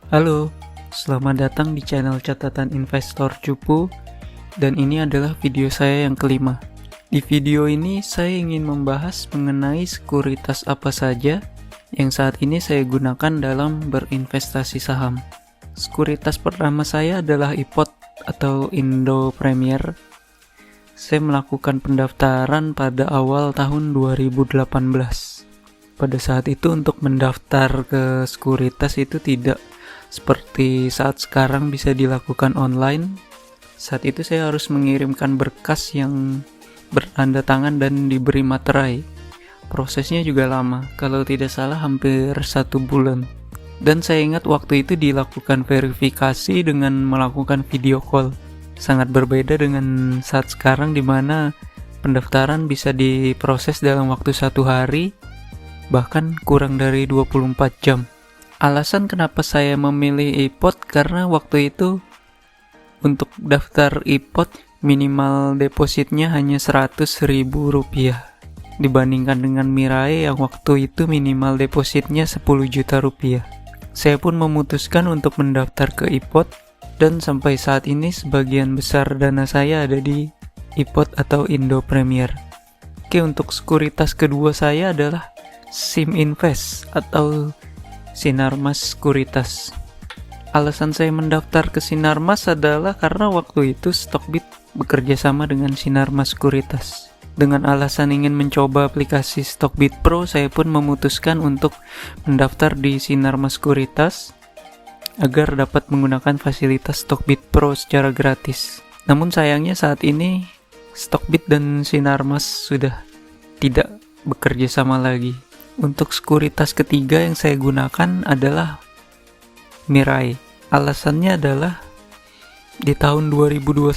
Halo, selamat datang di channel catatan investor Cupu, dan ini adalah video saya yang kelima. Di video ini saya ingin membahas mengenai sekuritas apa saja yang saat ini saya gunakan dalam berinvestasi saham. Sekuritas pertama saya adalah IPOT atau Indo Premier. Saya melakukan pendaftaran pada awal tahun 2018. Pada saat itu untuk mendaftar ke sekuritas itu tidak seperti saat sekarang bisa dilakukan online. Saat itu saya harus mengirimkan berkas yang bertanda tangan dan diberi materai. Prosesnya juga lama, kalau tidak salah hampir 1 bulan. Dan saya ingat waktu itu dilakukan verifikasi dengan melakukan video call. Sangat berbeda dengan saat sekarang di mana pendaftaran bisa diproses dalam waktu 1 hari, bahkan kurang dari 24 jam. Alasan kenapa saya memilih IPOT karena waktu itu untuk daftar IPOT minimal depositnya hanya Rp100.000 dibandingkan dengan Mirai yang waktu itu minimal depositnya Rp10 juta. Saya pun memutuskan untuk mendaftar ke IPOT dan sampai saat ini sebagian besar dana saya ada di IPOT atau Indo Premier. Oke, untuk sekuritas kedua saya adalah SIM Invest atau Sinarmas Sekuritas. Alasan saya mendaftar ke Sinarmas adalah karena waktu itu Stockbit bekerja sama dengan Sinarmas Sekuritas. Dengan alasan ingin mencoba aplikasi Stockbit Pro, saya pun memutuskan untuk mendaftar di Sinarmas Sekuritas agar dapat menggunakan fasilitas Stockbit Pro secara gratis. Namun sayangnya saat ini Stockbit dan Sinarmas sudah tidak bekerja sama lagi. Untuk sekuritas ketiga yang saya gunakan adalah Mirai. Alasannya adalah di tahun 2021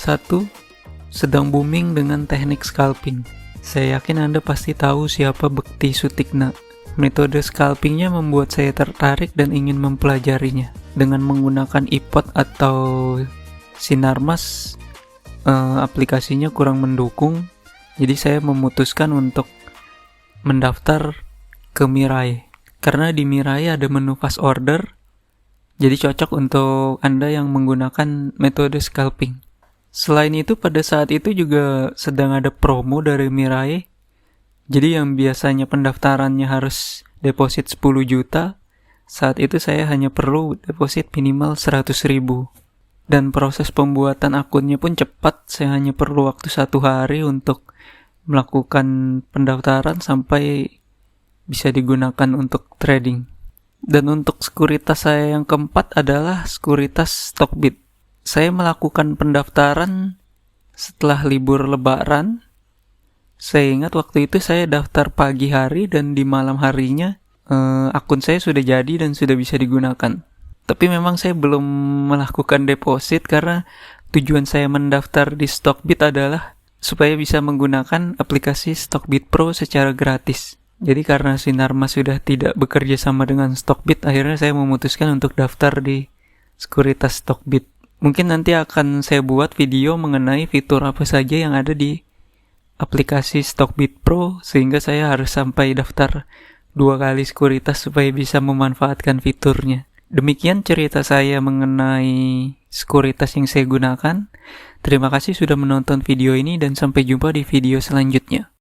sedang booming dengan teknik scalping. Saya yakin Anda pasti tahu siapa Bekti Sutikna. Metode scalpingnya membuat saya tertarik dan ingin mempelajarinya. Dengan menggunakan IPOT atau Sinarmas, aplikasinya kurang mendukung. Jadi saya memutuskan untuk mendaftar ke Mirai. Karena di Mirai ada menu fast order, jadi cocok untuk Anda yang menggunakan metode scalping. Selain itu pada saat itu juga sedang ada promo dari Mirai. Jadi yang biasanya pendaftarannya harus deposit 10 juta, saat itu saya hanya perlu deposit minimal 100.000. Dan proses pembuatan akunnya pun cepat, saya hanya perlu waktu 1 hari untuk melakukan pendaftaran sampai bisa digunakan untuk trading. Dan untuk sekuritas saya yang keempat adalah sekuritas Stockbit. Saya melakukan pendaftaran setelah libur lebaran. Saya ingat waktu itu saya daftar pagi hari dan di malam harinya akun saya sudah jadi dan sudah bisa digunakan. Tapi memang saya belum melakukan deposit karena tujuan saya mendaftar di Stockbit adalah supaya bisa menggunakan aplikasi Stockbit Pro secara gratis. Jadi karena Sinarmas sudah tidak bekerja sama dengan Stockbit, akhirnya saya memutuskan untuk daftar di sekuritas Stockbit. Mungkin nanti akan saya buat video mengenai fitur apa saja yang ada di aplikasi Stockbit Pro, sehingga saya harus sampai daftar 2 kali sekuritas supaya bisa memanfaatkan fiturnya. Demikian cerita saya mengenai sekuritas yang saya gunakan. Terima kasih sudah menonton video ini dan sampai jumpa di video selanjutnya.